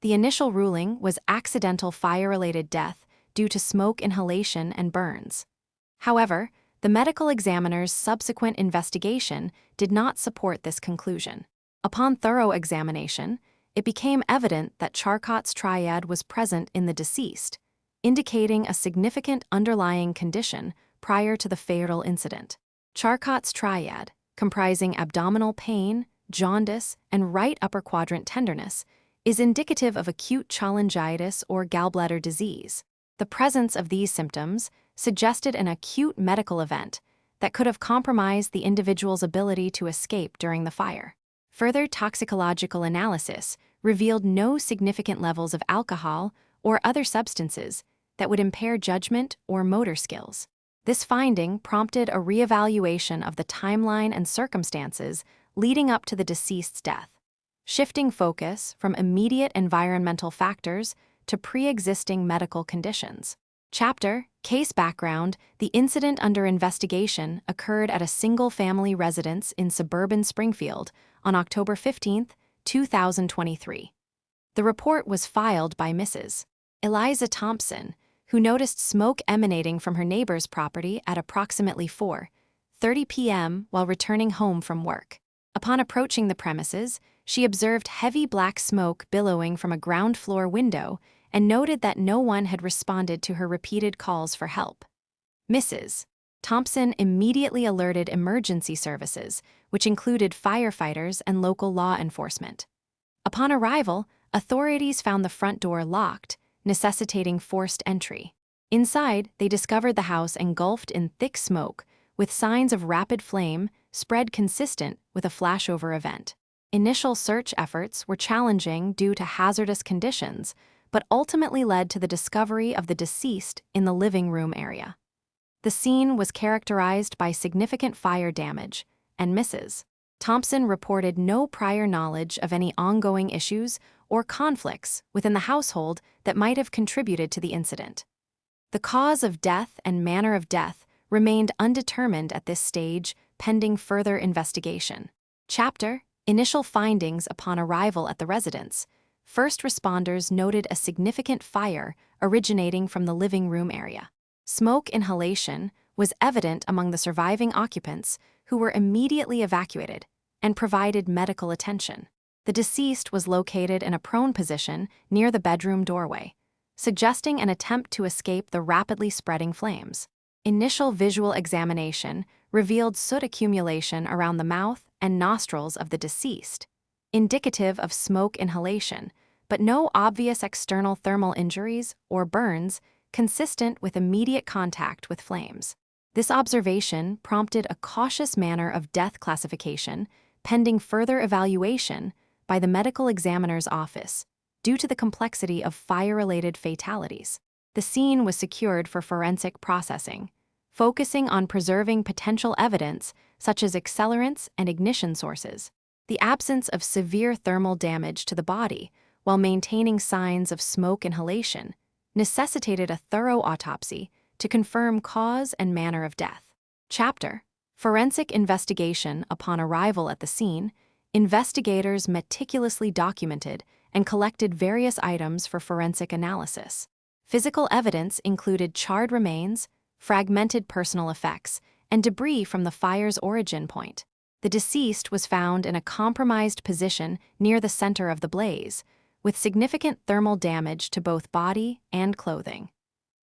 The initial ruling was accidental fire-related death due to smoke inhalation and burns. However, the medical examiner's subsequent investigation did not support this conclusion. Upon thorough examination, it became evident that Charcot's triad was present in the deceased, indicating a significant underlying condition prior to the fatal incident. Charcot's triad, comprising abdominal pain, jaundice, and right upper quadrant tenderness, is indicative of acute cholangitis or gallbladder disease. The presence of these symptoms suggested an acute medical event that could have compromised the individual's ability to escape during the fire. Further toxicological analysis revealed no significant levels of alcohol or other substances that would impair judgment or motor skills. This finding prompted a reevaluation of the timeline and circumstances leading up to the deceased's death, shifting focus from immediate environmental factors to pre-existing medical conditions. Chapter: Case Background. The incident under investigation occurred at a single-family residence in suburban Springfield on October 15, 2023. The report was filed by Mrs. Eliza Thompson, who noticed smoke emanating from her neighbor's property at approximately 4:30 p.m. while returning home from work. Upon approaching the premises, she observed heavy black smoke billowing from a ground floor window and noted that no one had responded to her repeated calls for help. Mrs. Thompson immediately alerted emergency services, which included firefighters and local law enforcement. Upon arrival, authorities found the front door locked, necessitating forced entry. Inside, they discovered the house engulfed in thick smoke, with signs of rapid flame spread consistent with a flashover event. Initial search efforts were challenging due to hazardous conditions, but ultimately led to the discovery of the deceased in the living room area. The scene was characterized by significant fire damage, and Mrs. Thompson reported no prior knowledge of any ongoing issues or conflicts within the household that might have contributed to the incident. The cause of death and manner of death remained undetermined at this stage, pending further investigation. Chapter: Initial findings upon arrival at the residence. First responders noted a significant fire originating from the living room area. Smoke inhalation was evident among the surviving occupants, who were immediately evacuated and provided medical attention. The deceased was located in a prone position near the bedroom doorway, suggesting an attempt to escape the rapidly spreading flames. Initial visual examination revealed soot accumulation around the mouth and nostrils of the deceased, indicative of smoke inhalation, but no obvious external thermal injuries or burns consistent with immediate contact with flames. This observation prompted a cautious manner of death classification, pending further evaluation by the medical examiner's office, due to the complexity of fire-related fatalities. The scene was secured for forensic processing, focusing on preserving potential evidence such as accelerants and ignition sources. The absence of severe thermal damage to the body, while maintaining signs of smoke inhalation, necessitated a thorough autopsy to confirm cause and manner of death. Chapter: Forensic investigation. Upon arrival at the scene, investigators meticulously documented and collected various items for forensic analysis. Physical evidence included charred remains, fragmented personal effects, and debris from the fire's origin point. The deceased was found in a compromised position near the center of the blaze, with significant thermal damage to both body and clothing.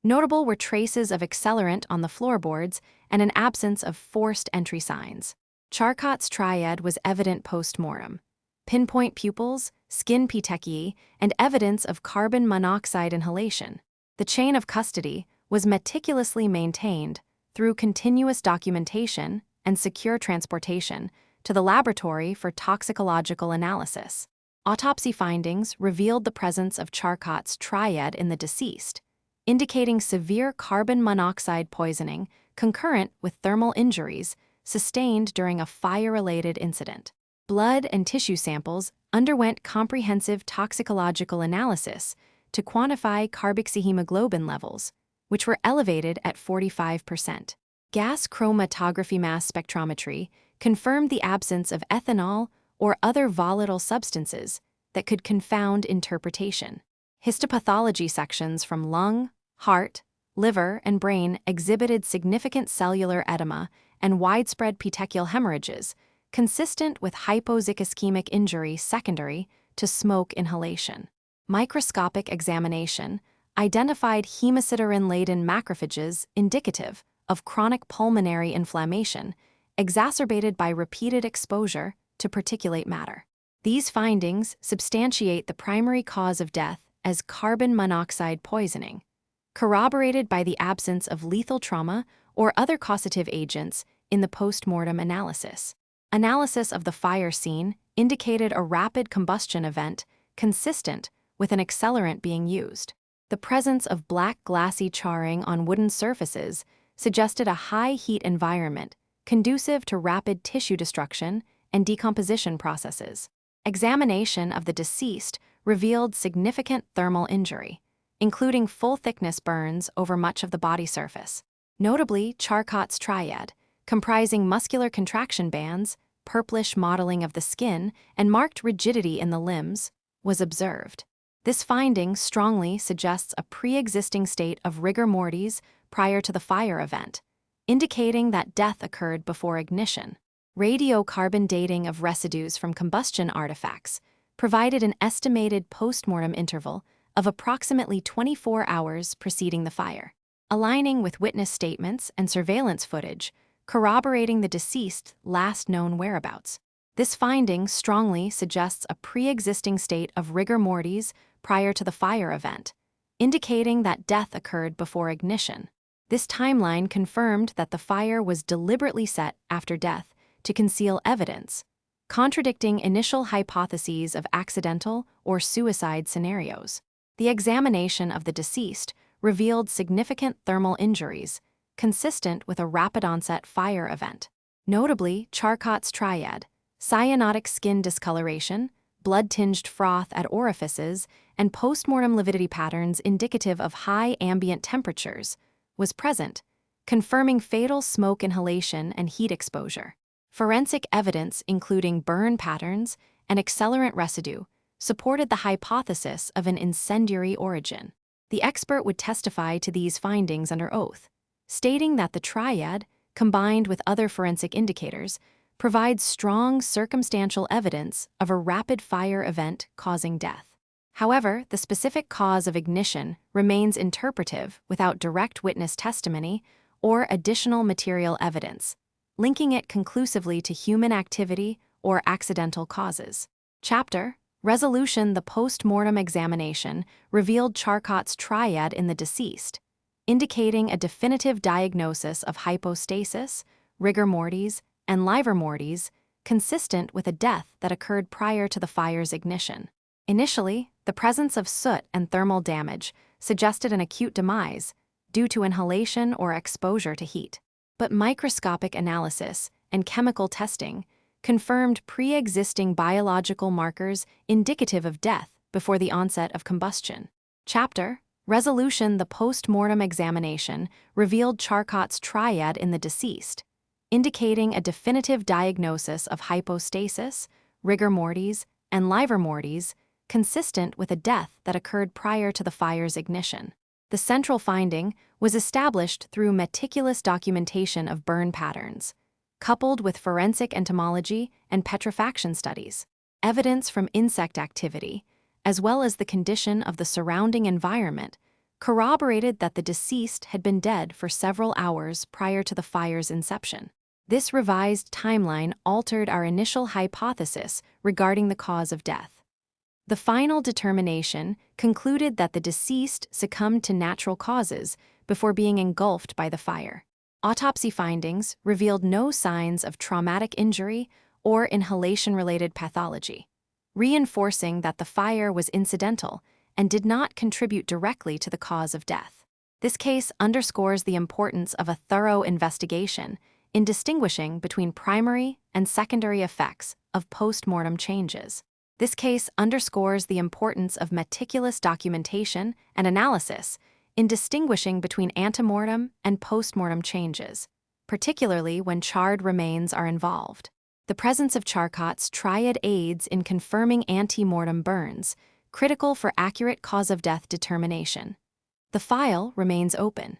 Notable were traces of accelerant on the floorboards and an absence of forced entry signs. Charcot's triad was evident post-mortem. Pinpoint pupils, skin petechiae, and evidence of carbon monoxide inhalation. The chain of custody was meticulously maintained through continuous documentation and secure transportation to the laboratory for toxicological analysis. Autopsy findings revealed the presence of Charcot's triad in the deceased, indicating severe carbon monoxide poisoning concurrent with thermal injuries sustained during a fire-related incident. Blood and tissue samples underwent comprehensive toxicological analysis to quantify carboxyhemoglobin levels, which were elevated at 45%. Gas chromatography mass spectrometry confirmed the absence of ethanol or other volatile substances that could confound interpretation. Histopathology sections from lung, heart, liver, and brain exhibited significant cellular edema and widespread petechial hemorrhages, consistent with hypoxic-ischemic injury secondary to smoke inhalation. Microscopic examination identified hemosiderin-laden macrophages indicative of chronic pulmonary inflammation, exacerbated by repeated exposure to particulate matter. These findings substantiate the primary cause of death as carbon monoxide poisoning, corroborated by the absence of lethal trauma or other causative agents in the postmortem analysis. Analysis of the fire scene indicated a rapid combustion event consistent with an accelerant being used. The presence of black glassy charring on wooden surfaces suggested a high heat environment conducive to rapid tissue destruction and decomposition processes. Examination of the deceased revealed significant thermal injury, including full-thickness burns over much of the body surface. Notably, CHARCOT'S TRIAD, comprising muscular contraction bands, purplish mottling of the skin, and marked rigidity in the limbs, was observed. This finding strongly suggests a pre-existing state of rigor mortis prior to the fire event, indicating that death occurred before ignition. Radiocarbon dating of residues from combustion artifacts provided an estimated postmortem interval of approximately 24 hours preceding the fire, aligning with witness statements and surveillance footage corroborating the deceased's last known whereabouts. This finding strongly suggests a pre-existing state of rigor mortis prior to the fire event, indicating that death occurred before ignition. This timeline confirmed that the fire was deliberately set after death to conceal evidence, contradicting initial hypotheses of accidental or suicide scenarios. The examination of the deceased revealed significant thermal injuries, consistent with a rapid-onset fire event. Notably, CHARCOT'S TRIAD, cyanotic skin discoloration, blood-tinged froth at orifices, and postmortem lividity patterns indicative of high ambient temperatures, was present, confirming fatal smoke inhalation and heat exposure. Forensic evidence, including burn patterns and accelerant residue, supported the hypothesis of an incendiary origin. The expert would testify to these findings under oath, stating that the triad, combined with other forensic indicators, provides strong circumstantial evidence of a rapid fire event causing death. However, the specific cause of ignition remains interpretive without direct witness testimony or additional material evidence, linking it conclusively to human activity or accidental causes. Chapter Resolution. The post-mortem examination revealed CHARCOT'S triad in the deceased, indicating a definitive diagnosis of hypostasis, rigor mortis, and livor mortis, consistent with a death that occurred prior to the fire's ignition. Initially, the presence of soot and thermal damage suggested an acute demise due to inhalation or exposure to heat. But microscopic analysis and chemical testing confirmed pre-existing biological markers indicative of death before the onset of combustion. Chapter Resolution. The post-mortem examination revealed CHARCOT'S triad in the deceased, indicating a definitive diagnosis of hypostasis, rigor mortis, and livor mortis, consistent with a death that occurred prior to the fire's ignition. The central finding was established through meticulous documentation of burn patterns, coupled with forensic entomology and petrifaction studies. Evidence from insect activity, as well as the condition of the surrounding environment, corroborated that the deceased had been dead for several hours prior to the fire's inception. This revised timeline altered our initial hypothesis regarding the cause of death. The final determination concluded that the deceased succumbed to natural causes before being engulfed by the fire. Autopsy findings revealed no signs of traumatic injury or inhalation-related pathology, reinforcing that the fire was incidental and did not contribute directly to the cause of death. This case underscores the importance of a thorough investigation in distinguishing between primary and secondary effects of postmortem changes. This case underscores the importance of meticulous documentation and analysis in distinguishing between antemortem and postmortem changes, particularly when charred remains are involved. The presence of Charcot's triad aids in confirming ante-mortem burns, critical for accurate cause of death determination. The file remains open.